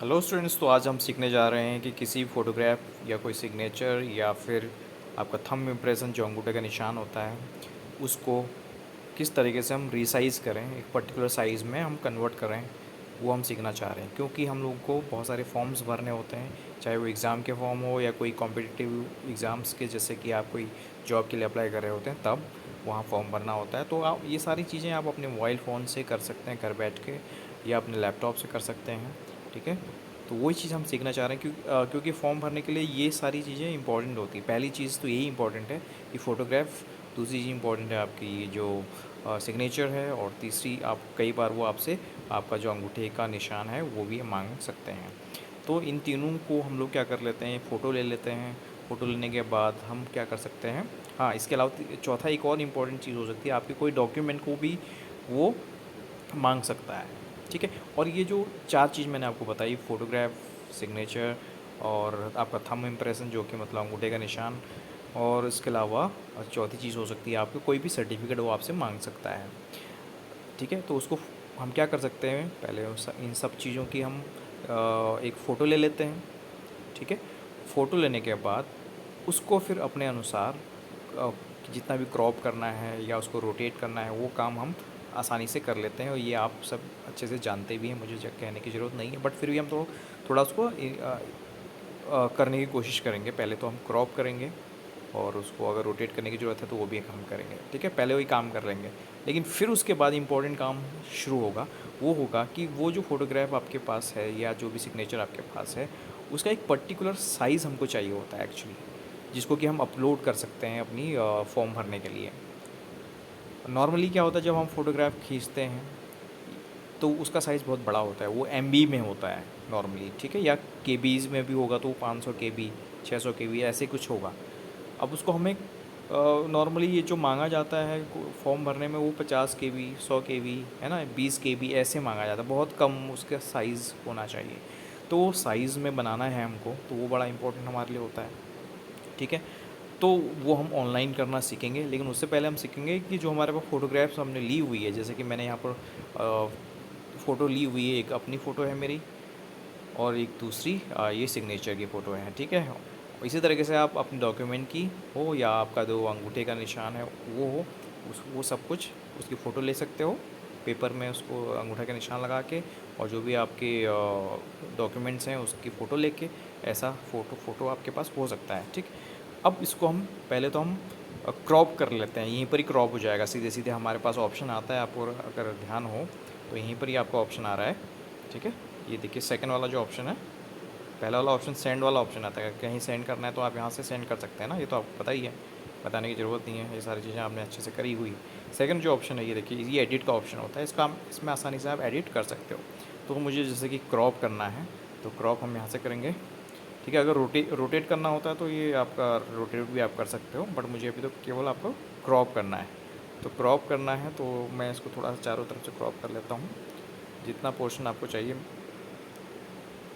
Hello students, तो आज हम सीखने जा रहे हैं कि किसी फ़ोटोग्राफ या कोई सिग्नेचर या फिर आपका थंब इम्प्रेशन जो अंगूठे का निशान होता है उसको किस तरीके से हम रीसाइज़ करें, एक पर्टिकुलर साइज़ में हम कन्वर्ट करें, वो हम सीखना चाह रहे हैं। क्योंकि हम लोगों को बहुत सारे फॉर्म्स भरने होते हैं, चाहे वो एग्ज़ाम के फॉर्म हो या कोई कॉम्पिटिटिव एग्ज़ाम्स के, जैसे कि आप कोई जॉब के लिए अप्लाई कर रहे होते हैं तब वहाँ फॉर्म भरना होता है। तो आप ये सारी चीज़ें आप अपने मोबाइल फ़ोन से कर सकते हैं घर बैठ के, या अपने लैपटॉप से कर सकते हैं। ठीक है, तो वही चीज़ हम सीखना चाह रहे हैं क्योंकि फॉर्म भरने के लिए ये सारी चीज़ें इंपॉर्टेंट होती हैं। पहली चीज़ तो यही इंपॉर्टेंट है कि फ़ोटोग्राफ, दूसरी चीज़ इंपॉर्टेंट है आपकी ये जो सिग्नेचर है, और तीसरी आप कई बार वो आपसे आपका जो अंगूठे का निशान है वो भी मांग सकते हैं। तो इन तीनों को हम लोग क्या कर लेते हैं, फ़ोटो ले लेते हैं। फ़ोटो लेने के बाद हम क्या कर सकते हैं, हाँ, इसके अलावा चौथा एक और इम्पॉर्टेंट चीज़ हो सकती है, आपके कोई डॉक्यूमेंट को भी वो मांग सकता है। ठीक है, और ये जो चार चीज़ मैंने आपको बताई, फ़ोटोग्राफ, सिग्नेचर और आपका थंब इम्प्रेशन जो कि मतलब अंगूठे का निशान, और इसके अलावा चौथी चीज़ हो सकती है आपको कोई भी सर्टिफिकेट वो आपसे मांग सकता है। ठीक है, तो उसको हम क्या कर सकते हैं, पहले इन सब चीज़ों की हम एक फ़ोटो ले लेते हैं। ठीक है, फ़ोटो लेने के बाद उसको फिर अपने अनुसार अ, जितना भी क्रॉप करना है या उसको रोटेट करना है, वो काम हम आसानी से कर लेते हैं, और ये आप सब अच्छे से जानते भी हैं, मुझे कहने की ज़रूरत नहीं है। बट फिर भी हम थोड़ा उसको करने की कोशिश करेंगे। पहले तो हम क्रॉप करेंगे, और उसको अगर रोटेट करने की ज़रूरत है तो वो भी हम करेंगे। ठीक है, पहले वही काम कर लेंगे, लेकिन फिर उसके बाद इम्पोर्टेंट काम शुरू होगा। वो होगा कि वो जो फ़ोटोग्राफ आपके पास है या जो भी सिग्नेचर आपके पास है, उसका एक पर्टिकुलर साइज़ हमको चाहिए होता है एक्चुअली, जिसको कि हम अपलोड कर सकते हैं अपनी फॉर्म भरने के लिए। नॉर्मली क्या होता है, जब हम फ़ोटोग्राफ खींचते हैं तो उसका साइज़ बहुत बड़ा होता है, वो एमबी में होता है नॉर्मली। ठीक है, या केबीज़ में भी होगा तो वो 500 केबी, 600 केबी ऐसे कुछ होगा। अब उसको हमें नॉर्मली ये जो मांगा जाता है फॉर्म भरने में, वो 50 केबी, 100 केबी, है ना, 20 केबी ऐसे मांगा जाता है, बहुत कम उसका साइज़ होना चाहिए। तो वो साइज़ में बनाना है हमको, तो वो बड़ा इम्पोर्टेंट हमारे लिए होता है। ठीक है, तो वो हम ऑनलाइन करना सीखेंगे, लेकिन उससे पहले हम सीखेंगे कि जो हमारे पास फ़ोटोग्राफ्स हमने ली हुई है, जैसे कि मैंने यहाँ पर फ़ोटो ली हुई है, एक अपनी फ़ोटो है मेरी, और एक दूसरी ये सिग्नेचर की फ़ोटो है। ठीक है, इसी तरीके से आप अपने डॉक्यूमेंट की हो या आपका जो अंगूठे का निशान है वो हो, वो सब कुछ उसकी फ़ोटो ले सकते हो पेपर में, उसको अंगूठे का निशान लगा के, और जो भी आपके डॉक्यूमेंट्स हैं उसकी फ़ोटो लेके, ऐसा फ़ोटो आपके पास हो सकता है। ठीक, अब इसको हम पहले तो हम क्रॉप कर लेते हैं, यहीं पर ही क्रॉप हो जाएगा सीधे सीधे। हमारे पास ऑप्शन आता है, आपको अगर ध्यान हो तो यहीं पर ही आपका ऑप्शन आ रहा है। ठीक है, ये देखिए सेकंड वाला जो ऑप्शन है, पहला वाला ऑप्शन सेंड वाला ऑप्शन आता है, कहीं सेंड करना है तो आप यहाँ से सेंड कर सकते हैं ना, ये तो आपको पता ही है, बताने की ज़रूरत नहीं है, ये सारी चीज़ें आपने अच्छे से करी हुई। सेकंड जो ऑप्शन है ये देखिए, ये एडिट का ऑप्शन होता है, इसमें आसानी से आप एडिट कर सकते हो। तो मुझे जैसे कि क्रॉप करना है, तो क्रॉप हम यहाँ से करेंगे। ठीक है, अगर रोटेट करना होता है तो ये आपका रोटेट भी आप कर सकते हो, बट मुझे अभी तो केवल आपको क्रॉप करना है। तो क्रॉप करना है तो मैं इसको थोड़ा सा चारों तरफ से क्रॉप कर लेता हूँ, जितना पोर्शन आपको चाहिए।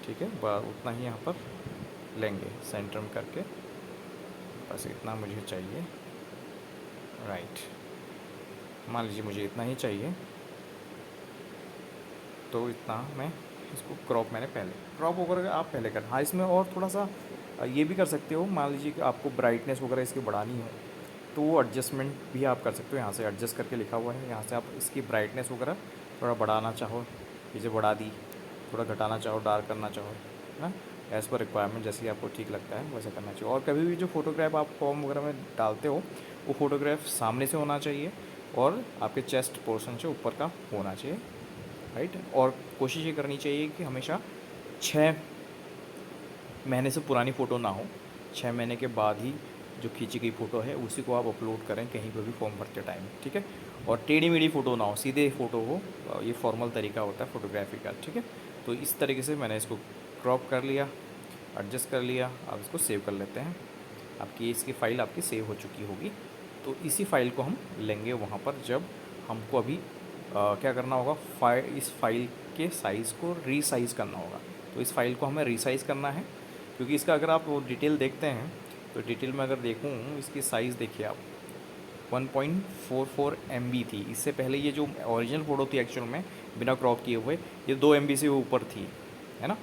ठीक है, उतना ही यहाँ पर लेंगे सेंटर में करके, बस इतना मुझे चाहिए। राइट, मान लीजिए मुझे इतना ही चाहिए, तो इतना मैं इसको क्रॉप मैंने पहले क्रॉप ओवर आप पहले कर। हाँ, इसमें और थोड़ा सा ये भी कर सकते हो, मान लीजिए कि आपको ब्राइटनेस वगैरह इसकी बढ़ानी हो तो वो एडजस्टमेंट भी आप कर सकते हो। यहाँ से एडजस्ट करके लिखा हुआ है, यहाँ से आप इसकी ब्राइटनेस वगैरह थोड़ा बढ़ाना चाहो, इसे बढ़ा दी, थोड़ा घटाना चाहो, डार्क करना चाहो, है ना, एज़ पर रिक्वायरमेंट जैसे आपको ठीक लगता है वैसे करना चाहिए। और कभी भी जो फ़ोटोग्राफ आप फॉर्म वगैरह में डालते हो, वो फ़ोटोग्राफ सामने से होना चाहिए और आपके चेस्ट पोर्शन से ऊपर का होना चाहिए। राइट, और कोशिश ये करनी चाहिए कि हमेशा 6 महीने से पुरानी फ़ोटो ना हो, 6 महीने के बाद ही जो खींची गई फ़ोटो है उसी को आप अपलोड करें कहीं पर भी फॉर्म भरते टाइम। ठीक है, और टेढ़ी मेढ़ी फ़ोटो ना हो, सीधे फ़ोटो हो, ये फॉर्मल तरीका होता है फ़ोटोग्राफी का। ठीक है, तो इस तरीके से मैंने इसको क्रॉप कर लिया, एडजस्ट कर लिया। अब इसको सेव कर लेते हैं, आपकी इसकी फ़ाइल आपकी सेव हो चुकी होगी। तो इसी फ़ाइल को हम लेंगे वहाँ पर, जब हमको अभी क्या करना होगा, इस फाइल के साइज़ को रीसाइज़ करना होगा। तो इस फाइल को हमें रीसाइज़ करना है, क्योंकि इसका अगर आप वो डिटेल देखते हैं तो डिटेल में अगर देखूँ, इसकी साइज़ देखिए आप, 1.44 MB थी। इससे पहले ये जो ओरिजिनल फ़ोटो थी एक्चुअल में बिना क्रॉप किए हुए, ये 2 MB से ऊपर थी, है ना।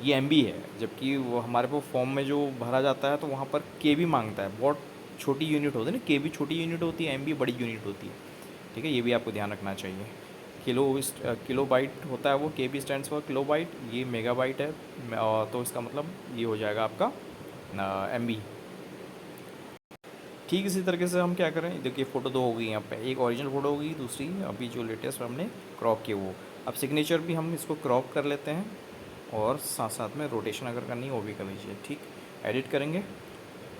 ये एमबी है, जबकि वो हमारे को फॉर्म में जो भरा जाता है तो वहाँ पर केबी मांगता है। बहुत छोटी यूनिट होती है ना, केबी छोटी यूनिट होती है, एमबी बड़ी यूनिट होती है। ठीक है, ये भी आपको ध्यान रखना चाहिए। किलो बाइट होता है वो, केबी स्टैंड्स फॉर किलो बाइट, ये मेगाबाइट है। तो इसका मतलब ये हो जाएगा आपका एमबी। ठीक इसी तरीके से हम क्या करें, देखिए फ़ोटो दो हो गई यहाँ पे, एक ओरिजिनल फ़ोटो होगी, दूसरी अभी जो लेटेस्ट हमने क्रॉप की वो। अब सिग्नेचर भी हम इसको क्रॉप कर लेते हैं, और साथ साथ में रोटेशन अगर करनी है वो भी कर लीजिए। ठीक, एडिट करेंगे,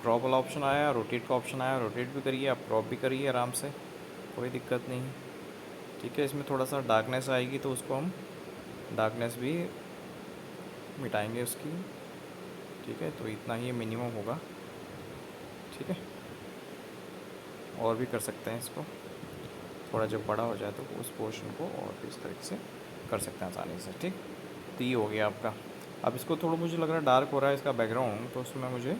क्रॉप वाला ऑप्शन आया, रोटेट का ऑप्शन आया, रोटेट भी करिए, आप क्रॉप भी करिए आराम से, कोई दिक्कत नहीं। ठीक है, इसमें थोड़ा सा डार्कनेस आएगी तो उसको हम डार्कनेस भी मिटाएंगे उसकी। ठीक है, तो इतना ही मिनिमम होगा। ठीक है, और भी कर सकते हैं इसको, थोड़ा जब बड़ा हो जाए तो उस पोर्शन को और भी इस तरीके से कर सकते हैं आसानी से। ठीक, तो ये हो गया आपका। अब इसको थोड़ा मुझे लग रहा है डार्क हो रहा है इसका बैकग्राउंड, तो उसमें मुझे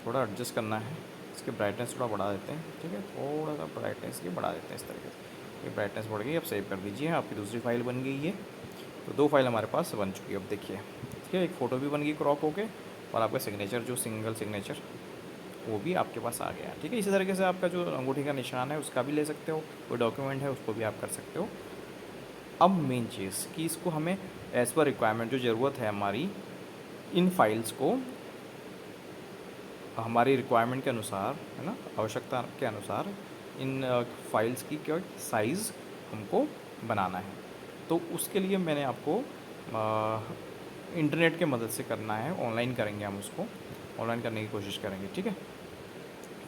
थोड़ा एडजस्ट करना है, इसकी ब्राइटनेस थोड़ा बढ़ा देते हैं। ठीक है, थोड़ा सा ब्राइटनेस की बढ़ा देते हैं इस तरीके से। ये ब्राइटनेस बढ़ गई, अब सेव कर दीजिए, आपकी दूसरी फाइल बन गई है। तो दो फाइल हमारे पास बन चुकी है अब देखिए। ठीक है, एक फ़ोटो भी बन गई क्रॉप होके, और आपका सिग्नेचर जो सिंगल सिग्नेचर वो भी आपके पास आ गया। ठीक है, इसी तरीके से आपका जो अंगूठी का निशान है उसका भी ले सकते हो, कोई डॉक्यूमेंट है उसको भी आप कर सकते हो। अब मेन चीज़ कि इसको हमें एज़ पर रिक्वायरमेंट जो ज़रूरत है हमारी, इन फाइल्स को हमारी रिक्वायरमेंट के अनुसार, है ना, आवश्यकता के अनुसार इन फाइल्स की क्या साइज़ हमको बनाना है। तो उसके लिए मैंने आपको इंटरनेट के मदद से करना है, ऑनलाइन करेंगे हम उसको, ऑनलाइन करने की कोशिश करेंगे। ठीक है,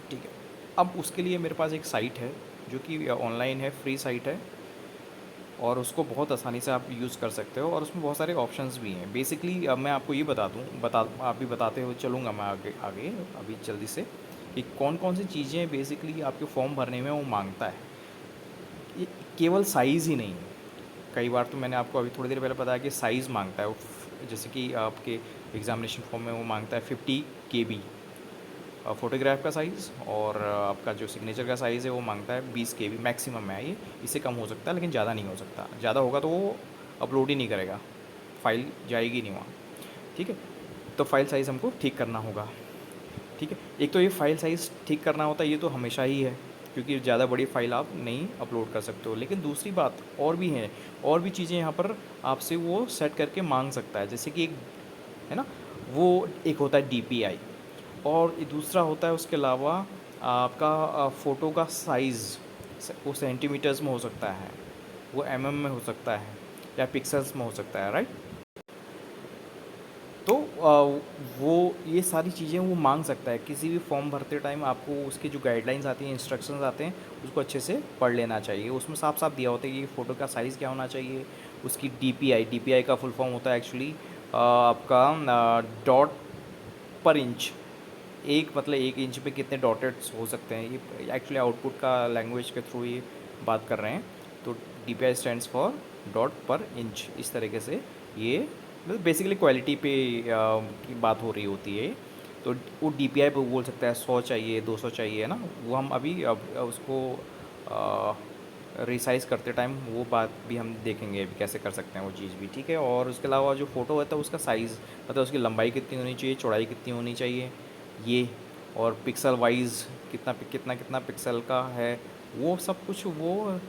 ठीक है। अब उसके लिए मेरे पास एक साइट है जो कि ऑनलाइन है, फ्री साइट है, और उसको बहुत आसानी से आप यूज़ कर सकते हो, और उसमें बहुत सारे ऑप्शंस भी हैं। बेसिकली अब मैं आपको ये बता आप भी बताते हुए चलूँगा मैं आगे आगे अभी जल्दी से, कि कौन कौन सी चीज़ें बेसिकली आपके फॉर्म भरने में वो मांगता है। ये केवल साइज़ ही नहीं है, कई बार तो मैंने आपको अभी थोड़ी देर पहले बताया कि साइज़ मांगता है वो, जैसे कि आपके एग्ज़ामिनेशन फॉर्म में वो मांगता है 50 KB फ़ोटोग्राफ का साइज़, और आपका जो सिग्नेचर का साइज़ है वो मांगता है 20 KB मैक्सिमम है ये। इससे कम हो सकता है लेकिन ज़्यादा नहीं हो सकता, ज़्यादा होगा तो वो अपलोड ही नहीं करेगा, फ़ाइल जाएगी नहीं वहाँ। ठीक है, तो फ़ाइल साइज़ हमको ठीक करना होगा। ठीक है, एक तो ये फ़ाइल साइज़ ठीक करना होता है, ये तो हमेशा ही है, क्योंकि ज़्यादा बड़ी फ़ाइल आप नहीं अपलोड कर सकते हो। लेकिन दूसरी बात और भी है, और भी चीज़ें यहाँ पर आपसे वो सेट करके मांग सकता है, जैसे कि एक है ना, वो एक होता है DPI, और दूसरा होता है उसके अलावा आपका फ़ोटो का साइज़, वो सेंटीमीटर्स में हो सकता है, वो mm में हो सकता है, या पिक्सल्स में हो सकता है, राइट। तो वो ये सारी चीज़ें वो मांग सकता है। किसी भी फॉर्म भरते टाइम आपको उसकी जो गाइडलाइंस आती हैं, इंस्ट्रक्शंस आते हैं, उसको अच्छे से पढ़ लेना चाहिए। उसमें साफ साफ दिया होता है कि फ़ोटो का साइज़ क्या होना चाहिए, उसकी DPI का फुल फॉर्म होता है एक्चुअली आपका डॉट पर इंच, एक मतलब 1 इंच पे कितने डॉटेड्स हो सकते हैं, ये एक्चुअली आउटपुट का लैंग्वेज के थ्रू ये बात कर रहे हैं। तो DPI स्टैंड्स फॉर डॉट पर इंच, इस तरीके से ये मतलब बेसिकली क्वालिटी पे की बात हो रही होती है। तो वो DPI पे बोल सकता है 100 चाहिए, 200 चाहिए, है ना। वो हम अभी अब उसको रिसाइज़ करते टाइम वो बात भी हम देखेंगे अभी कैसे कर सकते हैं वो चीज़ भी। ठीक है, और उसके अलावा जो फ़ोटो होता है उसका साइज़, मतलब उसकी लंबाई कितनी होनी चाहिए, चौड़ाई कितनी होनी चाहिए, ये, और पिक्सल वाइज कितना कितना कितना पिक्सल का है, वो सब कुछ वो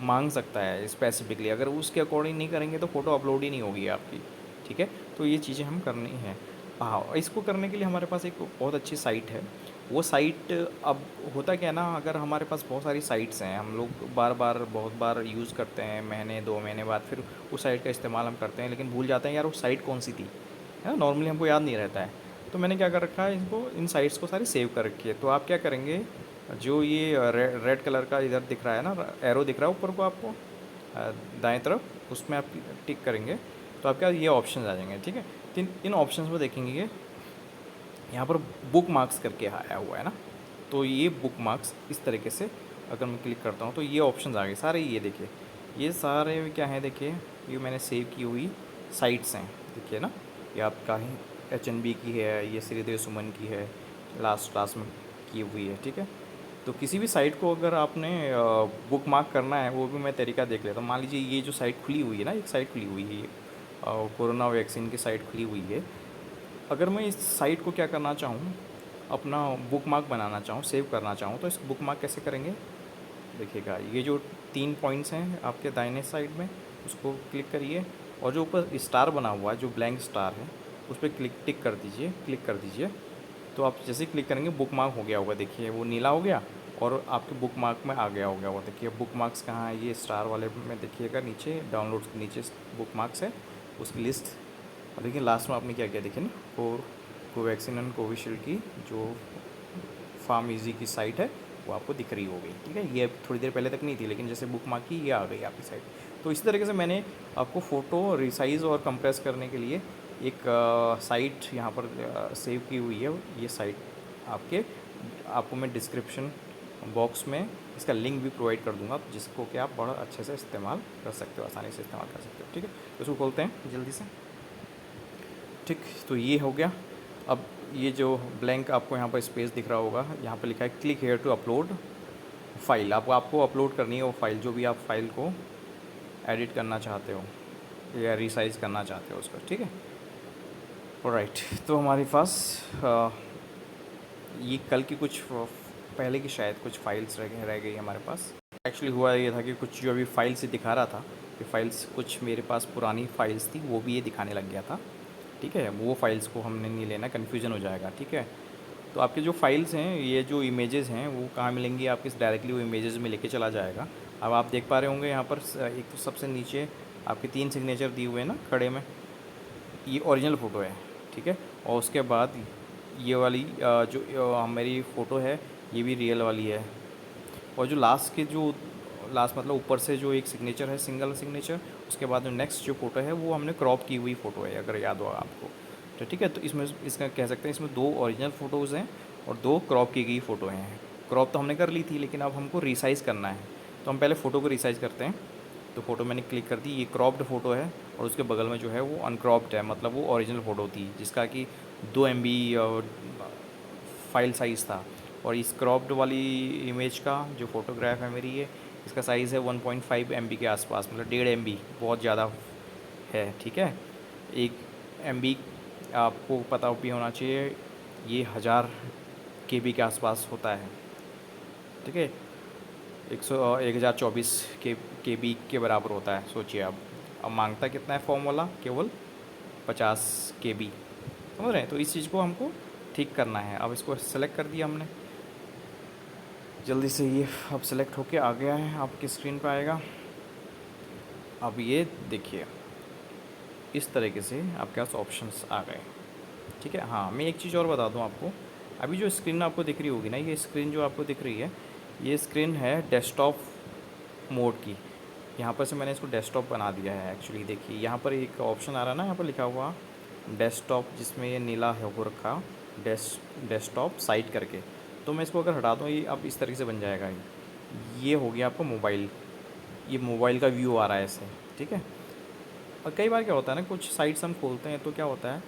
मांग सकता है स्पेसिफिकली। अगर उसके अकॉर्डिंग नहीं करेंगे तो फ़ोटो अपलोड ही नहीं होगी आपकी। ठीक है, तो ये चीज़ें हम करनी हैं। हाँ, इसको करने के लिए हमारे पास एक बहुत अच्छी साइट है। वो साइट, अब होता क्या है ना, अगर हमारे पास बहुत सारी साइट्स हैं, हम लोग बार बार बहुत बार यूज़ करते हैं, महीने 2 महीने बाद फिर उस साइट का इस्तेमाल हम करते हैं, लेकिन भूल जाते हैं यार वो साइट कौन सी थी, है ना। नॉर्मली हमको याद नहीं रहता है। तो मैंने क्या कर रखा है, इनको इन साइट्स को सारी सेव कर रखी है। तो आप क्या करेंगे, जो ये रेड कलर का इधर दिख रहा है ना, एरो दिख रहा है ऊपर को आपको दाएं तरफ, उसमें आप टिक करेंगे तो आपके ये ऑप्शन आ जाएंगे। ठीक है, तो इन ऑप्शंस में देखेंगे यहाँ पर बुक मार्क्स करके आया हुआ है ना, तो ये बुक मार्क्स इस तरीके से अगर मैं क्लिक करता हूँ तो ये ऑप्शंस आ गए सारे। ये देखिए, ये सारे क्या हैं, देखिए ये मैंने सेव की हुई साइट्स हैं, देखिए ना। ये आपका ही HNB की है, ये श्रीदेव सुमन की है, लास्ट क्लास में की हुई है। ठीक है, तो किसी भी साइट को अगर आपने बुक मार्क करना है, वो भी मैं तरीका देख लेता हूँ। मान लीजिए ये जो साइट खुली हुई है ना, एक साइट खुली हुई है, कोरोना वैक्सीन की साइट खुली हुई है। अगर मैं इस साइट को क्या करना चाहूँ, अपना बुकमार्क बनाना चाहूँ, सेव करना चाहूँ, तो इस बुकमार्क कैसे करेंगे? देखिएगा, ये जो 3 पॉइंट्स हैं आपके दाहिने साइड में, उसको क्लिक करिए और जो ऊपर स्टार बना हुआ है, जो ब्लैंक स्टार है, उस पर टिक कर दीजिए, क्लिक कर दीजिए। तो आप जैसे ही क्लिक करेंगे बुकमार्क हो गया होगा, देखिए वो नीला हो गया और आपके बुकमार्क में आ गया होगा। देखिए बुकमार्क्स कहाँ है, ये स्टार वाले में देखिएगा, नीचे डाउनलोड्स के नीचे बुकमार्क्स है, उसकी लिस्ट। और देखिए लास्ट में आपने क्या किया, देखिए ना, कोवैक्सीन एंड कोविशील्ड की जो फार्म इजी की साइट है वो आपको दिख रही होगी। ठीक है, ये थोड़ी देर पहले तक नहीं थी, लेकिन जैसे बुक मार्क की ये आ गई आपकी साइट। तो इसी तरीके से मैंने आपको फ़ोटो रिसाइज़ और कंप्रेस करने के लिए एक साइट यहाँ पर सेव की हुई है। ये साइट आपको मैं डिस्क्रिप्शन बॉक्स में इसका लिंक भी प्रोवाइड कर दूंगा, जिसको कि आप बड़ा अच्छे से इस्तेमाल कर सकते हो, आसानी से इस्तेमाल कर सकते हो। ठीक है, तो इसको खोलते हैं जल्दी से। ठीक, तो ये हो गया। अब ये जो ब्लैंक आपको यहाँ पर स्पेस दिख रहा होगा, यहाँ पर लिखा है click here to upload file. आपको अपलोड करनी है वो फाइल, जो भी आप फाइल को एडिट करना चाहते हो या रिसाइज़ करना चाहते हो उसको। ठीक है, ऑलराइट। तो हमारे पास ये कल की कुछ पहले की शायद कुछ फाइल्स रह गई हमारे पास। एक्चुअली हुआ ये था कि कुछ जो अभी फाइल से दिखा रहा था, ये फाइल्स कुछ मेरे पास पुरानी फाइल्स थी, वो भी ये दिखाने लग गया था। ठीक है, वो फाइल्स को हमने नहीं लेना, कन्फ्यूज़न हो जाएगा। ठीक है, तो आपके जो फाइल्स हैं, ये जो इमेजेस हैं, वो कहाँ मिलेंगी? आपके डायरेक्टली वो इमेजेस में लेके चला जाएगा। अब आप देख पा रहे होंगे यहाँ पर एक तो सबसे नीचे आपके 3 सिग्नेचर दिए हुए हैं ना खड़े में, ये ओरिजिनल फ़ोटो है। ठीक है, और उसके बाद ये वाली जो मेरी फ़ोटो है, ये भी रियल वाली है। और जो लास्ट मतलब ऊपर से जो एक सिग्नेचर है, सिंगल सिग्नेचर, उसके बाद जो नेक्स्ट जो फ़ोटो है वो हमने क्रॉप की हुई फ़ोटो है, अगर याद हो आपको। तो ठीक है, तो इसमें इसका कह सकते हैं इसमें 2 ओरिजिनल फ़ोटोज़ हैं और 2 क्रॉप की गई फ़ोटो हैं। क्रॉप तो हमने कर ली थी, लेकिन अब हमको रिसाइज़ करना है। तो हम पहले फ़ोटो को रिसाइज़ करते हैं। तो फ़ोटो मैंने क्लिक कर दी, ये क्रॉप्ड फ़ोटो है और उसके बगल में जो है वो अनक्रॉप्ड है, मतलब वो ओरिजिनल फ़ोटो थी जिसका कि 2 MB फाइल साइज़ था। और इस क्रॉप्ड वाली इमेज का जो फ़ोटोग्राफ है मेरी, ये इसका साइज़ है 1.5 MB के आसपास, मतलब 1.5 MB, बहुत ज़्यादा है। ठीक है, 1 MB आपको पता भी होना चाहिए, ये 1000 KB के आसपास होता है। ठीक है, 1024 KB के बराबर होता है, सोचिए आप। अब मांगता कितना है फॉर्म वाला? केवल 50 KB। समझ रहे हैं? तो इस चीज़ को हमको ठीक करना है। अब इसको सेलेक्ट कर दिया हमने, जल्दी से ये अब सेलेक्ट होके आ गया है, आपकी स्क्रीन पे आएगा। अब ये देखिए, इस तरीके से आपके पास ऑप्शंस आ गए। ठीक है, हाँ, मैं एक चीज़ और बता दूं आपको। अभी जो स्क्रीन आपको दिख रही होगी ना, ये स्क्रीन जो आपको दिख रही है, ये स्क्रीन है डेस्कटॉप मोड की। यहाँ पर से मैंने इसको डेस्कटॉप बना दिया है एक्चुअली। देखिए यहाँ पर एक ऑप्शन आ रहा है ना, यहाँ पर लिखा हुआ डेस्कटॉप, जिसमें ये नीला है हो रखा, डेस्कटॉप साइट करके। तो मैं इसको अगर हटा दूँ, ये अब इस तरीके से बन जाएगा। ये हो गया आपका मोबाइल, ये मोबाइल का व्यू आ रहा है ऐसे। ठीक है, और कई बार क्या होता है ना, कुछ साइट्स हम खोलते हैं तो क्या होता है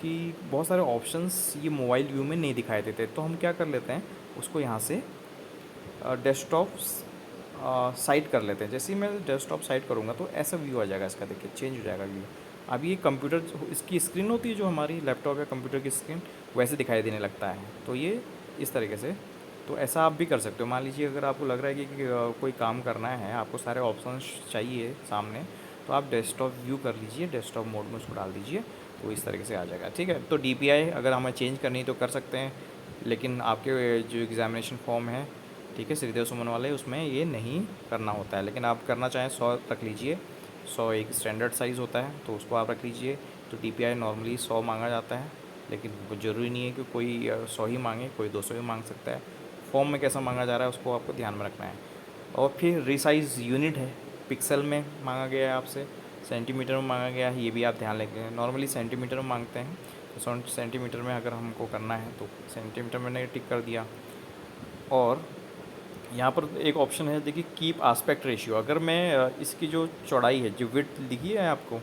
कि बहुत सारे ऑप्शंस ये मोबाइल व्यू में नहीं दिखाई देते। तो हम क्या कर लेते हैं, उसको यहाँ से डेस्कटॉप साइट कर लेते हैं। जैसे ही मैं डेस्कटॉप साइट करूँगा तो ऐसा व्यू आ जाएगा इसका, देखिए चेंज हो जाएगा व्यू। अब ये कंप्यूटर, इसकी स्क्रीन होती है जो हमारी लैपटॉप या कंप्यूटर की स्क्रीन, वैसे दिखाई देने लगता है। तो ये इस तरीके से, तो ऐसा आप भी कर सकते हो। मान लीजिए अगर आपको लग रहा है कि कोई काम करना है, आपको सारे ऑप्शंस चाहिए सामने, तो आप डेस्कटॉप व्यू कर लीजिए, डेस्कटॉप मोड में उसको डाल दीजिए, तो इस तरीके से आ जाएगा। ठीक है, तो DPI अगर हमें चेंज करनी है तो कर सकते हैं, लेकिन आपके जो एग्ज़ामिनेशन फॉर्म है, ठीक है, श्रीदेव सुमन वाले, उसमें ये नहीं करना होता है। लेकिन आप करना चाहें 100 रख लीजिए, 100 एक स्टैंडर्ड साइज़ होता है, तो उसको आप रख लीजिए। तो DPI नॉर्मली 100 मांगा जाता है, लेकिन ज़रूरी नहीं है कि कोई 100 ही मांगे, कोई 200 ही मांग सकता है। फॉर्म में कैसा मांगा जा रहा है उसको आपको ध्यान में रखना है। और फिर रिसाइज़ यूनिट है, पिक्सल में मांगा गया है आपसे, सेंटीमीटर में मांगा गया है, ये भी आप ध्यान रखें। नॉर्मली सेंटीमीटर में मांगते हैं, तो सेंटीमीटर में अगर हमको करना है तो सेंटीमीटर में मैंने टिक कर दिया। और यहाँ पर एक ऑप्शन है, देखिए कीप आस्पेक्ट रेशियो। अगर मैं इसकी जो चौड़ाई है, जो विड्थ दिखी है आपको,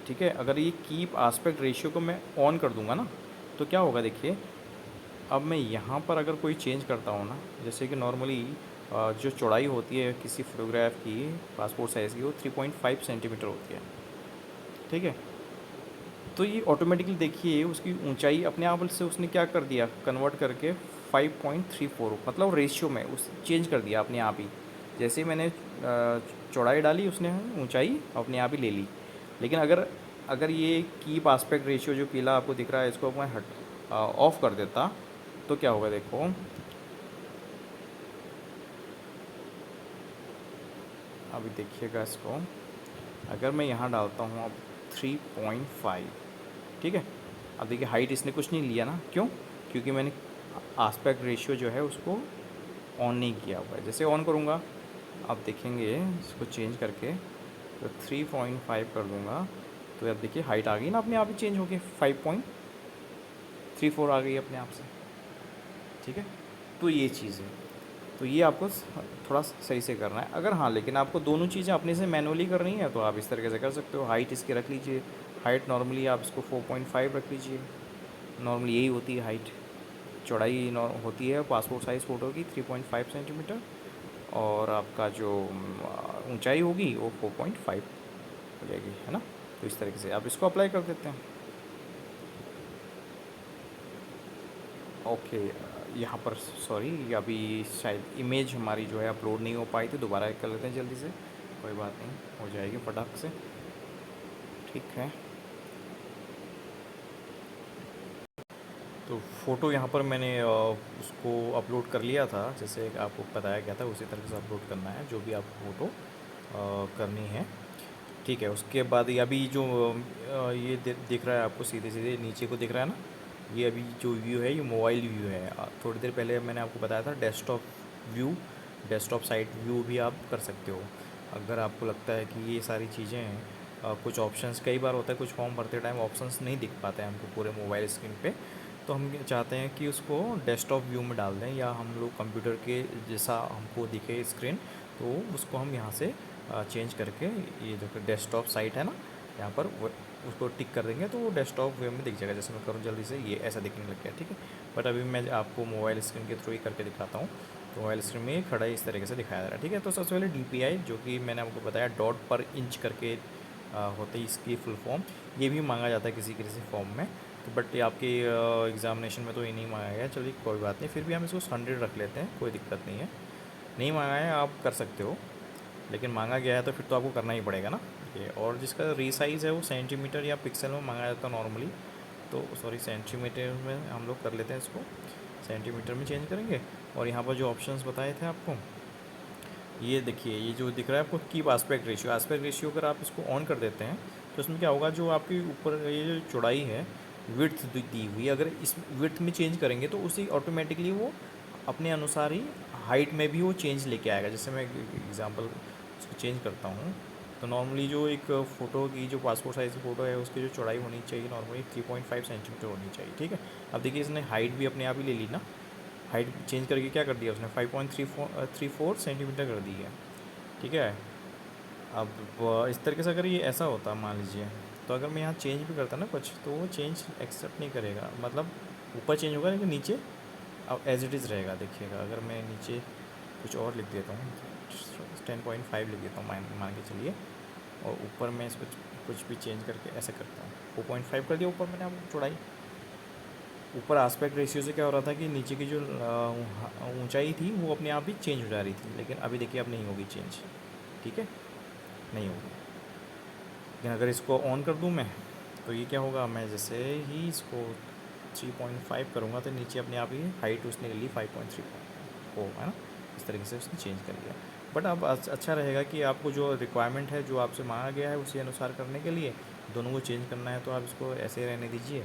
ठीक है, अगर ये कीप आस्पेक्ट रेशियो को मैं ऑन कर दूंगा ना, तो क्या होगा देखिए। अब मैं यहाँ पर अगर कोई चेंज करता हूँ ना, जैसे कि नॉर्मली जो चौड़ाई होती है किसी फ़ोटोग्राफ की, पासपोर्ट साइज़ की, वो 3.5 सेंटीमीटर होती है। ठीक है। तो ये ऑटोमेटिकली देखिए उसकी ऊंचाई अपने आप से उसने क्या कर दिया, कन्वर्ट करके 5.34, मतलब रेशियो में उस चेंज कर दिया अपने आप ही। जैसे ही मैंने चौड़ाई डाली उसने ऊंचाई अपने आप ही ले ली। लेकिन अगर अगर ये कीप आस्पेक्ट रेशियो जो पीला आपको दिख रहा है इसको मैं हट ऑफ कर देता तो क्या होगा देखो, अभी देखिएगा इसको, अगर मैं यहाँ डालता हूँ अब 3.5, ठीक है। अब देखिए हाइट इसने कुछ नहीं लिया ना, क्यों? क्योंकि मैंने आस्पेक्ट रेशियो जो है उसको ऑन नहीं किया हुआ है। जैसे ऑन करूँगा आप देखेंगे इसको चेंज करके, तो 3.5 कर दूँगा तो अब देखिए हाइट आ गई ना अपने आप ही चेंज हो गई, 5.34 आ गई अपने आप से, ठीक है। तो ये चीज़ है, तो ये आपको थोड़ा सही से करना है। अगर हाँ, लेकिन आपको दोनों चीज़ें अपने से मैनुअली करनी है तो आप इस तरीके से कर सकते हो। हाइट इसकी रख लीजिए, हाइट नॉर्मली आप इसको 4.5 रख लीजिए, नॉर्मली यही होती है हाइट। चौड़ाई होती है पासपोर्ट साइज़ फ़ोटो की 3.5 सेंटीमीटर, और आपका जो ऊंचाई होगी वो 4.5 हो जाएगी, है ना। तो इस तरीके से आप इसको अप्लाई कर देते हैं। ओके, यहाँ पर सॉरी अभी शायद इमेज हमारी जो है अपलोड नहीं हो पाई थी, दोबारा कर लेते हैं जल्दी से, कोई बात नहीं, हो जाएगी फटाक से, ठीक है। तो फ़ोटो यहाँ पर मैंने उसको अपलोड कर लिया था, जैसे आपको बताया गया था उसी तरह से अपलोड करना है जो भी आपको फ़ोटो करनी है, ठीक है। उसके बाद ये अभी जो ये दिख रहा है आपको, सीधे सीधे नीचे को दिख रहा है ना, ये अभी जो व्यू है ये मोबाइल व्यू है। थोड़ी देर पहले मैंने आपको बताया था desktop view, desktop site view भी आप कर सकते हो। अगर आपको लगता है कि ये सारी चीज़ें हैं, कुछ ऑप्शंस कई बार होता है कुछ फॉर्म भरते टाइम ऑप्शंस नहीं दिख पाते हैं हमको पूरे मोबाइल स्क्रीन पे, तो हम ये चाहते हैं कि उसको डेस्कटॉप व्यू में डाल दें, या हम लोग कंप्यूटर के जैसा हमको दिखे स्क्रीन, तो उसको हम यहाँ से चेंज करके, ये जो डेस्कटॉप साइट है ना यहाँ पर, वो उसको टिक कर देंगे तो वो डेस्कटॉप वे में दिख जाएगा। जैसे मैं करूँ जल्दी से, ये ऐसा दिखने लग गया, ठीक है। बट अभी मैं आपको मोबाइल स्क्रीन के थ्रू ही करके दिखाता हूँ। तो मोबाइल स्क्रीन में खड़ा इस तरीके से दिखाया जा रहा है, ठीक है। तो सबसे पहले DPI, जो कि मैंने आपको बताया डॉट पर इंच करके होती है इसकी फुल फॉर्म, ये भी मांगा जाता है किसी किसी फॉर्म में, तो बट ये आपके एग्ज़ामिनेशन में तो ये नहीं मांगा गया, चलिए कोई बात नहीं, फिर भी हम इसको 100 रख लेते हैं, कोई दिक्कत नहीं है। नहीं मांगा है आप कर सकते हो, लेकिन मांगा गया है तो फिर तो आपको करना ही पड़ेगा ना ये। और जिसका रीसाइज़ है वो सेंटीमीटर या पिक्सल में मांगा जाता है नॉर्मली, तो सॉरी सेंटीमीटर में हम लोग कर लेते हैं इसको, सेंटीमीटर में चेंज करेंगे। और यहाँ पर जो ऑप्शंस बताए थे आपको, ये देखिए ये जो दिख रहा है आपको keep aspect ratio, aspect ratio अगर आप इसको ऑन कर देते हैं तो इसमें क्या होगा, जो आपकी ऊपर ये जो चौड़ाई है विड्थ दी हुई, अगर इस विड्थ में चेंज करेंगे तो उसी ऑटोमेटिकली वो अपने अनुसार ही हाइट में भी वो चेंज लेके आएगा। जैसे मैं एग्जांपल इसको चेंज करता हूँ, तो नॉर्मली जो एक फ़ोटो की जो पासपोर्ट साइज़ की फ़ोटो है उसकी जो चौड़ाई होनी चाहिए नॉर्मली 3.5 सेंटीमीटर होनी चाहिए, ठीक है। अब देखिए इसने हाइट भी अपने आप ही ले ली ना, हाइट चेंज करके क्या कर दिया उसने, 5.34 सेंटीमीटर कर दी है, ठीक है। अब इस तरीके से अगर ये ऐसा होता मान लीजिए, तो अगर मैं यहाँ चेंज भी करता ना कुछ, तो वो चेंज एक्सेप्ट नहीं करेगा, मतलब ऊपर चेंज होगा लेकिन नीचे अब एज इट इज़ रहेगा। देखिएगा अगर मैं नीचे कुछ और लिख देता हूँ, 10.5 लिख देता हूँ मान के चलिए, और ऊपर मैं इसको कुछ भी चेंज करके ऐसे करता हूँ, 4.5 कर दिया ऊपर मैंने अब चौड़ाई। ऊपर आस्पेक्ट रेशियो से क्या हो रहा था कि नीचे की जो ऊंचाई थी वो अपने आप ही चेंज हो जा रही थी, लेकिन अभी देखिए अब नहीं होगी चेंज, ठीक है, नहीं होगी। लेकिन अगर इसको ऑन कर दूँ मैं, तो ये क्या होगा, मैं जैसे ही इसको 3.5 करूँगा तो नीचे अपने आप ही हाइट उसने ले ली 5.3 को, है ना। इस तरीके से उसने चेंज कर लिया। बट अब अच्छा रहेगा कि आपको जो रिक्वायरमेंट है जो आपसे मांगा गया है उसी अनुसार करने के लिए दोनों को चेंज करना है, तो आप इसको ऐसे ही रहने दीजिए।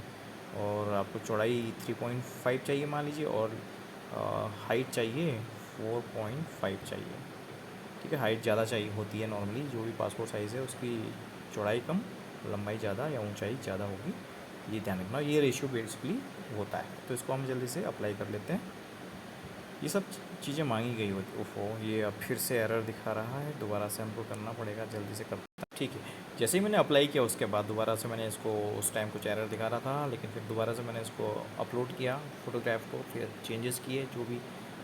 और आपको चौड़ाई 3.5 चाहिए मान लीजिए, और हाइट चाहिए 4.5 चाहिए, ठीक है। हाइट ज़्यादा चाहिए होती है नॉर्मली, जो भी पासपोर्ट साइज़ है उसकी चौड़ाई कम, लंबाई ज़्यादा या ऊंचाई ज़्यादा होगी, ये ध्यान रखना, ये रेशियो बेसिकली होता है। तो इसको हम जल्दी से अप्लाई कर लेते हैं। ये सब चीज़ें मांगी गई होती, ओफो ये अब फिर से एरर दिखा रहा है, दोबारा से हमको करना पड़ेगा, जल्दी से करते हैं, ठीक है। जैसे ही मैंने अप्लाई किया उसके बाद दोबारा से मैंने इसको, उस टाइम कुछ एरर दिखा रहा था, लेकिन फिर दोबारा से मैंने इसको अपलोड किया फ़ोटोग्राफ को, फिर चेंजेस किए, जो भी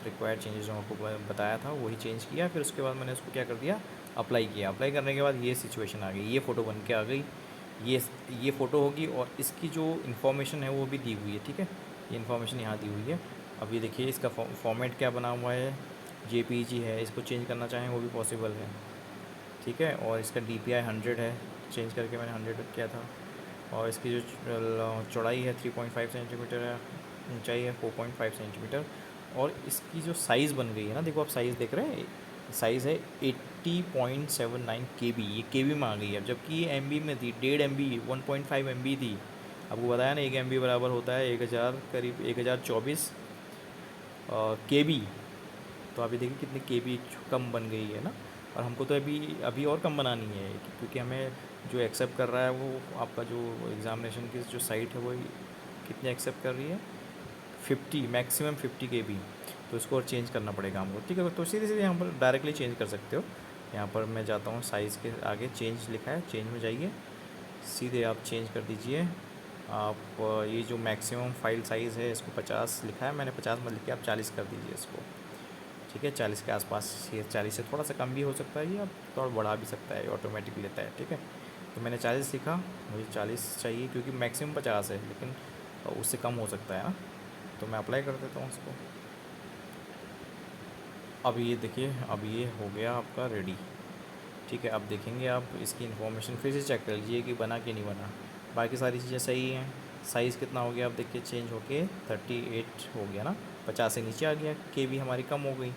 रिक्वायर्ड चेंजेस जो आपको बताया था वही चेंज किया। फिर उसके बाद मैंने इसको क्या कर दिया, अप्लाई किया। अप्लाई करने के बाद ये सिचुएशन आ गई, ये फ़ोटो बन के आ गई, ये ये फ़ोटो होगी और इसकी जो इन्फॉर्मेशन है वो भी दी हुई है, ठीक है। ये इन्फॉर्मेशन यहाँ दी हुई है। अब ये देखिए इसका फॉर्मेट क्या बना हुआ है, जेपीजी है, इसको चेंज करना चाहें वो भी पॉसिबल है, ठीक है। और इसका DPI 100 है, चेंज करके मैंने 100 किया था। और इसकी जो चौड़ाई है 3.5 सेंटीमीटर है, ऊंचाई है 4.5 सेंटीमीटर। और इसकी जो साइज़ बन गई है ना, देखो आप साइज़ देख रहे हैं, साइज़ है 80.79 KB, ये KB में आ गई है, जबकि ये MB में थी, 1.5 MB 1.5 MB थी। आपको बताया ना 1 MB बराबर होता है 1000, करीब 1024 KB। तो अभी देखिए कितनी KB कम बन गई है ना। और हमको तो अभी अभी और कम बनानी है, क्योंकि हमें जो एक्सेप्ट कर रहा है वो आपका जो एग्ज़ामिनेशन की जो साइट है वो कितने एक्सेप्ट कर रही है, 50, मैक्सिमम 50 KB। तो इसको और चेंज करना पड़ेगा हमको, ठीक है। तो सीधे सीधे यहाँ पर डायरेक्टली चेंज कर सकते हो। यहाँ पर मैं जाता हूँ, साइज़ के आगे चेंज लिखा है, चेंज में जाइए, सीधे आप चेंज कर दीजिए। आप ये जो मैक्सिमम फाइल साइज़ है इसको 50 लिखा है, मैंने 50 मत लिख के आप 40 कर दीजिए इसको, ठीक है। 40 के आसपास, ये 40 से थोड़ा सा कम भी हो सकता है, ये आप थोड़ा बढ़ा भी सकता है, ऑटोमेटिक लेता है, ठीक है। तो मैंने 40 लिखा, मुझे 40 चाहिए क्योंकि मैक्सिमम 50 है, लेकिन उससे कम हो सकता है ना। तो मैं अप्लाई कर देता हूँ इसको। अब ये देखिए, अब ये हो गया आपका रेडी, ठीक है। अब देखेंगे आप इसकी इन्फॉर्मेशन फिर से चेक कर लीजिए कि बना कि नहीं बना। बाकी सारी चीज़ें सही हैं। साइज़ कितना हो गया आप देखिए, चेंज होके 38 हो गया ना, 50 से नीचे आ गया, KB हमारी कम हो गई।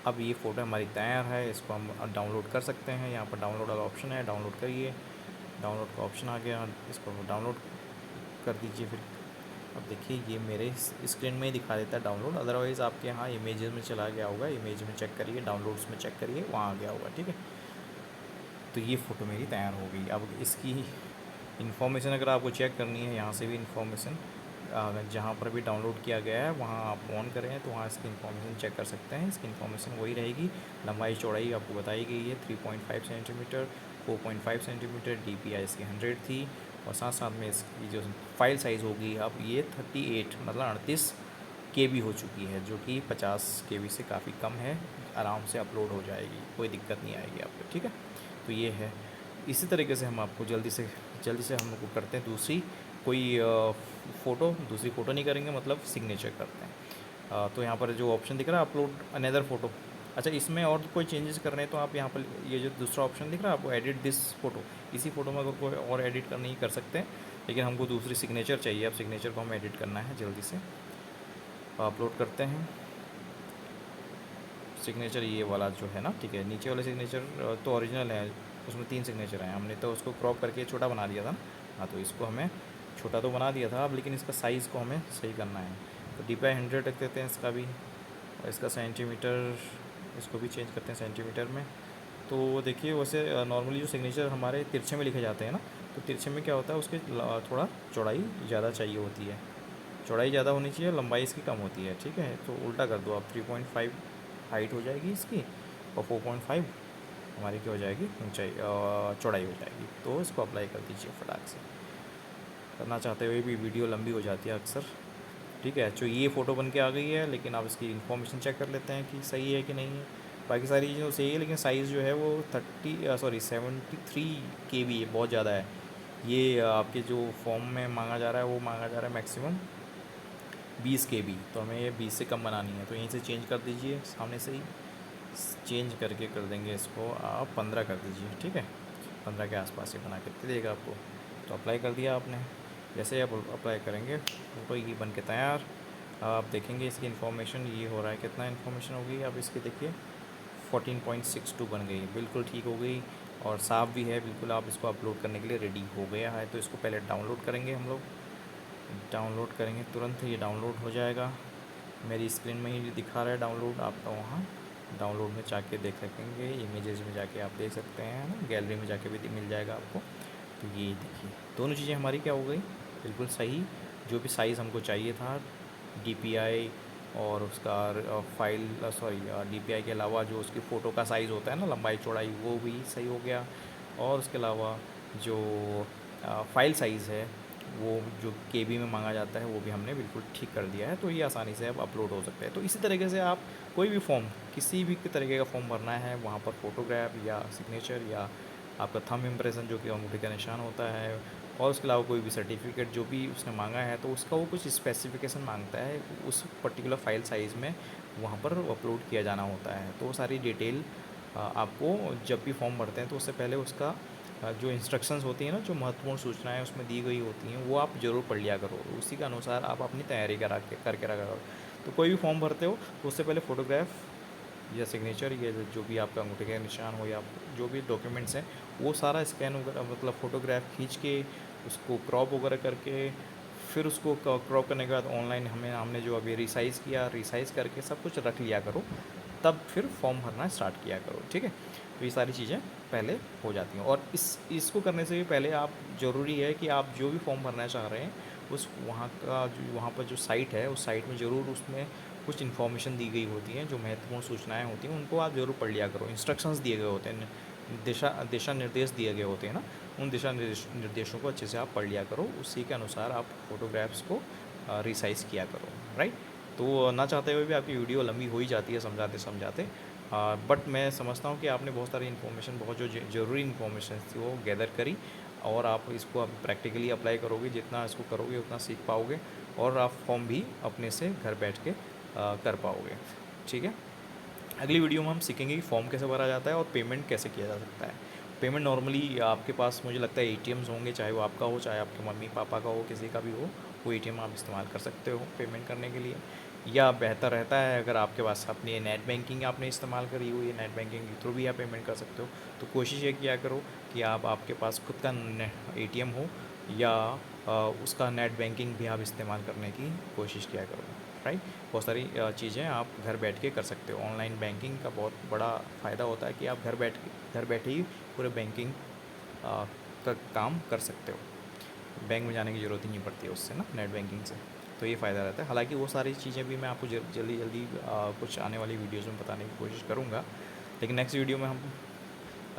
अब ये फ़ोटो हमारी तैयार है, इसको हम डाउनलोड कर सकते हैं। यहाँ पर डाउनलोड वाला ऑप्शन है, डाउनलोड करिए, डाउनलोड का ऑप्शन आ गया, इसको डाउनलोड कर दीजिए फिर। अब देखिए ये मेरे स्क्रीन में ही दिखा देता है डाउनलोड, अदरवाइज़ आपके यहाँ इमेजेस में चला गया होगा, इमेज में चेक करिए, डाउनलोड्स में चेक करिए, वहाँ आ गया होगा, ठीक है। तो ये फ़ोटो मेरी तैयार हो गई। अब इसकी इन्फॉर्मेशन अगर आपको चेक करनी है, यहाँ से भी इन्फॉर्मेशन जहाँ पर भी डाउनलोड किया गया है वहाँ आप ऑन करें तो वहाँ इसकी इन्फॉर्मेशन चेक कर सकते हैं। इसकी इन्फॉर्मेशन वही रहेगी, लंबाई चौड़ाई आपको बताई गई है 3.5 सेंटीमीटर, 4.5 सेंटीमीटर, DPI इसकी 100 थी। और साथ साथ में इसकी जो फाइल साइज़ होगी, अब ये 38 मतलब 38 KB हो चुकी है, जो कि 50 KB से काफ़ी कम है, आराम से अपलोड हो जाएगी, कोई दिक्कत नहीं आएगी आपको, ठीक है। तो ये है, इसी तरीके से हम आपको जल्दी से हम लोग को करते हैं दूसरी कोई फ़ोटो, दूसरी फ़ोटो नहीं करेंगे, मतलब सिग्नेचर करते हैं। तो यहाँ पर जो ऑप्शन दिख रहा है अपलोड अनदर फ़ोटो, अच्छा इसमें और कोई चेंजेस करने हैं तो आप यहाँ पर ये जो दूसरा ऑप्शन दिख रहा है आपको, एडिट दिस फ़ोटो, इसी फ़ोटो में अगर कोई और एडिट करनी ही कर सकते हैं, लेकिन हमको दूसरी सिग्नेचर चाहिए। अब सिग्नेचर को हमें एडिट करना है, जल्दी से अपलोड करते हैं सिग्नेचर, ये वाला जो है ना, ठीक है। नीचे वाले सिग्नेचर तो ओरिजिनल है, उसमें 3 सिग्नेचर हैं, हमने तो उसको क्रॉप करके छोटा बना दिया था ना। हाँ, तो इसको हमें छोटा तो बना दिया था अब, लेकिन इसका साइज़ को हमें सही करना है। तो DPI 100 रख देते हैं इसका भी, और इसका सेंटीमीटर, इसको भी चेंज करते हैं सेंटीमीटर में। तो देखिए वैसे नॉर्मली जो सिग्नेचर हमारे तिरछे में लिखे जाते हैं ना, तो तिरछे में क्या होता है, उसके थोड़ा चौड़ाई ज़्यादा चाहिए होती है, चौड़ाई ज़्यादा होनी चाहिए, लंबाई इसकी कम होती है, ठीक है। तो उल्टा कर दो आप, 3.5 हाइट हो जाएगी इसकी, और 4.5 हमारी क्या हो जाएगी, ऊंचाई चौड़ाई हो जाएगी। तो इसको अप्लाई कर दीजिए फटाक से, करना चाहते हुए भी वीडियो लंबी हो जाती है अक्सर, ठीक है। तो ये फ़ोटो बन के आ गई है, लेकिन आप इसकी इन्फॉर्मेशन चेक कर लेते हैं कि सही है कि नहीं है। बाकी सारी चीज़ें तो सही है, लेकिन साइज़ जो है वो 73 KB है, बहुत ज़्यादा है। ये आपके जो फॉर्म में मांगा जा रहा है वो मांगा जा रहा है मैक्सिमम 20 KB, तो हमें ये 20 से कम बनानी है, तो यहीं से चेंज कर दीजिए, सामने से ही चेंज करके कर देंगे इसको, आप 15 कर दीजिए, ठीक है। 15 के आसपास ये बना के देगा आपको। तो अप्लाई कर दिया आपने, जैसे आप अप्लाई करेंगे फ़ोटो ये बन के तैयार। आप देखेंगे इसकी इन्फॉर्मेशन ये हो रहा है, कितना इन्फॉर्मेशन हो गई, अब इसकी देखिए 14.62 बन गई, बिल्कुल ठीक हो गई, और साफ़ भी है बिल्कुल। आप इसको अपलोड करने के लिए रेडी हो गया है। तो इसको पहले डाउनलोड करेंगे हम लोग, डाउनलोड करेंगे तुरंत ये डाउनलोड हो जाएगा। मेरी स्क्रीन में ही दिखा रहा है डाउनलोड, आपका वहाँ डाउनलोड में जाके देख सकेंगे, इमेजेस में जाके आप देख सकते हैं ना, गैलरी में जाके भी मिल जाएगा आपको। तो ये देखिए दोनों चीज़ें हमारी क्या हो गई, बिल्कुल सही। जो भी साइज़ हमको चाहिए था, DPI और उसका फाइल DPI के अलावा जो उसकी फ़ोटो का साइज़ होता है ना, लंबाई चौड़ाई, वो भी सही हो गया। और उसके अलावा जो फाइल साइज़ है वो जो KB में मांगा जाता है वो भी हमने बिल्कुल ठीक कर दिया है। तो ये आसानी से अब अपलोड हो सकता है। तो इसी तरीके से आप कोई भी फॉर्म, किसी भी तरीके का फॉर्म भरना है, वहाँ पर फ़ोटोग्राफ या सिग्नेचर या आपका थंब इम्प्रेशन जो कि अंगूठे का निशान होता है, और उसके अलावा कोई भी सर्टिफिकेट जो भी उसने मांगा है तो उसका वो कुछ स्पेसिफिकेशन मांगता है, उस पर्टिकुलर फाइल साइज़ में वहाँ पर अपलोड किया जाना होता है। तो वो सारी डिटेल आपको जब भी फॉर्म भरते हैं तो उससे पहले उसका जो इंस्ट्रक्शंस होती हैं ना, जो महत्वपूर्ण सूचनाएं उसमें दी गई होती हैं, वो आप ज़रूर पढ़ लिया करो। उसी के अनुसार आप अपनी तैयारी करके रखा करो। तो कोई भी फॉर्म भरते हो तो उससे पहले फ़ोटोग्राफ या सिग्नेचर या जो भी आपका अंगूठे का निशान हो या जो भी डॉक्यूमेंट्स हैं वो सारा स्कैन वगैरह, मतलब फ़ोटोग्राफ खींच के उसको क्रॉप वगैरह करके, फिर उसको क्रॉप करने के बाद ऑनलाइन हमने जो अभी रिसाइज़ किया, रिसाइज़ करके सब कुछ रख लिया करो, तब फिर फॉर्म भरना स्टार्ट किया करो। ठीक है, तो ये सारी चीज़ें पहले हो जाती हैं। और इसको करने से भी पहले आप ज़रूरी है कि आप जो भी फॉर्म भरना चाह रहे हैं उस वहाँ पर जो साइट है उस साइट में ज़रूर उसमें कुछ इन्फॉर्मेशन दी गई होती हैं, जो महत्वपूर्ण सूचनाएं होती हैं उनको आप ज़रूर पढ़ लिया करो। इंस्ट्रक्शंस दिए गए होते हैं, दिशा निर्देश दिए गए होते हैं ना, उन निर्देशों को अच्छे से आप पढ़ लिया करो। उसी के अनुसार आप फ़ोटोग्राफ्स को रिसाइज़ किया करो, राइट। तो ना चाहते हुए भी आपकी वीडियो लंबी हो ही जाती है समझाते समझाते, बट मैं समझता हूँ कि आपने बहुत सारी इन्फॉर्मेशन, बहुत जो ज़रूरी इन्फॉर्मेशन थी वो गैदर करी, और आप इसको अब प्रैक्टिकली अप्लाई करोगे। जितना इसको करोगे उतना सीख पाओगे, और आप फॉर्म भी अपने से घर बैठ के कर पाओगे। ठीक है, अगली वीडियो में हम सीखेंगे कि फॉर्म कैसे भरा जाता है और पेमेंट कैसे किया जा सकता है। पेमेंट नॉर्मली आपके पास मुझे लगता है एटीएम्स होंगे, चाहे वो आपका हो चाहे आपके मम्मी पापा का हो, किसी का भी हो, वो एटीएम आप इस्तेमाल कर सकते हो पेमेंट करने के लिए। या बेहतर रहता है अगर आपके पास अपनी नेट बैंकिंग आपने इस्तेमाल करी हुई है, नेट बैंकिंग के थ्रू भी आप पेमेंट कर सकते हो। तो कोशिश ये किया करो कि आपके पास खुद का एटीएम हो, या उसका नेट बैंकिंग भी आप इस्तेमाल करने की कोशिश किया करो, राइट। बहुत सारी चीज़ें आप घर बैठ के कर सकते हो। ऑनलाइन बैंकिंग का बहुत बड़ा फ़ायदा होता है कि आप घर बैठे ही पूरे बैंकिंग का काम कर सकते हो। बैंक में जाने की ज़रूरत ही नहीं पड़ती है उससे ना, नेट बैंकिंग से। तो ये फ़ायदा रहता है। हालांकि वो सारी चीज़ें भी मैं आपको जल्दी जल्दी कुछ आने वाली वीडियोज़ में बताने की कोशिश करूँगा। लेकिन नेक्स्ट वीडियो में हम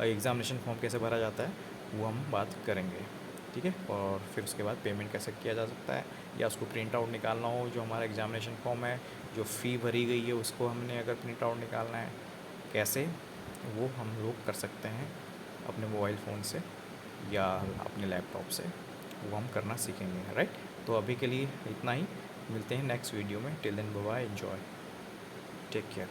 एग्ज़ामिनेशन फॉर्म कैसे भरा जाता है वो हम बात करेंगे। ठीक है, और फिर उसके बाद पेमेंट कैसे किया जा सकता है, या उसको प्रिंट आउट निकालना हो, जो हमारा एग्ज़ामिनेशन फॉर्म है, जो फ़ी भरी गई है उसको हमने अगर प्रिंट आउट निकालना है कैसे, वो हम लोग कर सकते हैं अपने मोबाइल फ़ोन से या अपने लैपटॉप से, वो हम करना सीखेंगे, राइट। तो अभी के लिए इतना ही, मिलते हैं नेक्स्ट वीडियो में। Till then bye bye, enjoy, take care.